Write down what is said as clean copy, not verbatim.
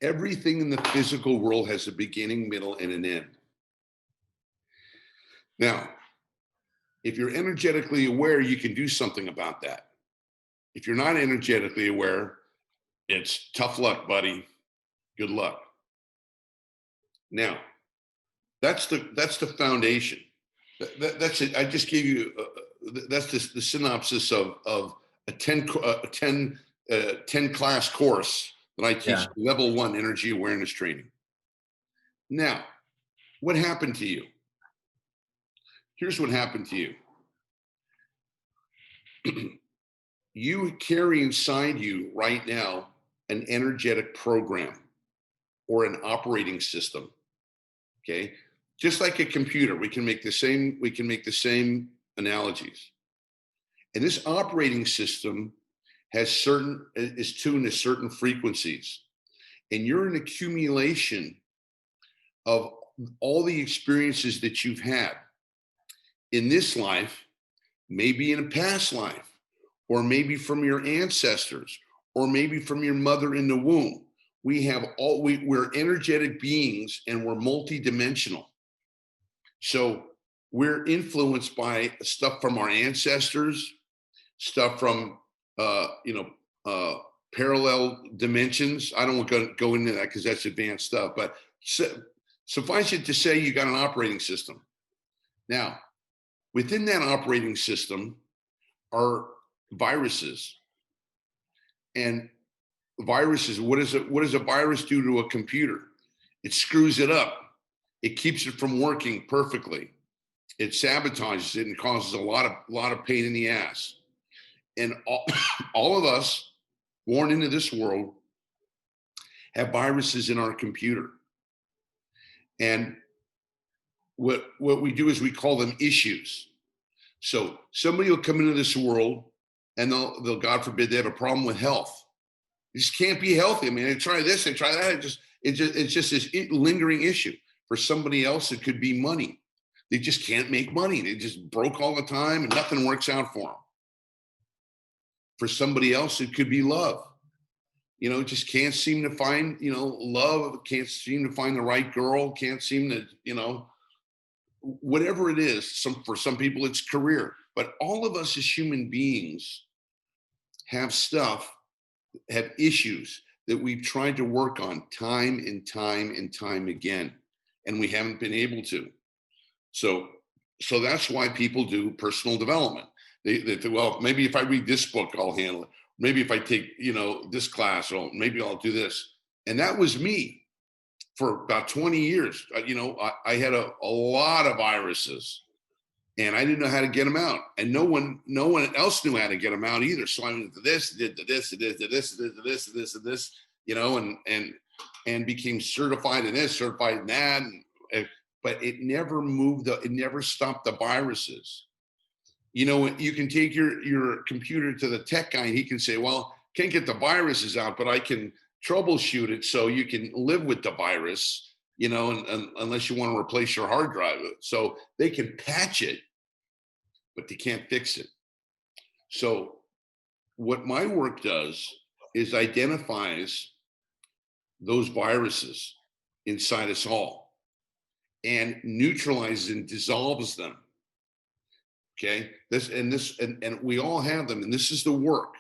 Everything in the physical world has a beginning, middle, and an end. Now, if you're energetically aware, you can do something about that. If you're not energetically aware, it's tough luck, buddy. Good luck. Now, that's the foundation. That's it. I just gave you that's the synopsis of a 10 class course that I teach, Yeah. level 1 energy awareness training. Now, what happened to you? Here's what happened to you. You carry inside you right now an energetic program or an operating system. Okay. Just like a computer, we can make the same analogies. And this operating system is tuned to certain frequencies. And you're an accumulation of all the experiences that you've had in this life, maybe in a past life, or maybe from your ancestors, or maybe from your mother in the womb. We're energetic beings and we're multidimensional. So we're influenced by stuff from our ancestors, stuff from parallel dimensions. I don't want to go into that because that's advanced stuff, but suffice it to say you got an operating system. Now, within that operating system are viruses. And viruses, what does a virus do to a computer? It screws it up. It keeps it from working perfectly. It sabotages it and causes a lot of pain in the ass. And all of us born into this world have viruses in our computer. And what we do is we call them issues. So somebody will come into this world and they'll God forbid they have a problem with health. They just can't be healthy. I mean, they try this, they try that. It's just this lingering issue. For somebody else, it could be money. They just can't make money. They just broke all the time and nothing works out for them. For somebody else, it could be love. Just can't seem to find, love, can't seem to find the right girl, can't seem to, whatever it is. For some people, it's career. But all of us as human beings have issues that we've tried to work on time and time and time again, and we haven't been able to. So that's why people do personal development. They think, well, maybe if I read this book, I'll handle it. Maybe if I take, this class, or maybe I'll do this. And that was me for about 20 years. I had a lot of viruses and I didn't know how to get them out. And no one else knew how to get them out either. So I went to this, did this, did this, and became certified in this, certified in that. But it never it never stopped the viruses. You can take your computer to the tech guy and he can say, well, can't get the viruses out, but I can troubleshoot it so you can live with the virus, and unless you want to replace your hard drive. So they can patch it, but they can't fix it. So what my work does is identifies those viruses inside us all and neutralizes and dissolves them. Okay, and we all have them, and this is the work.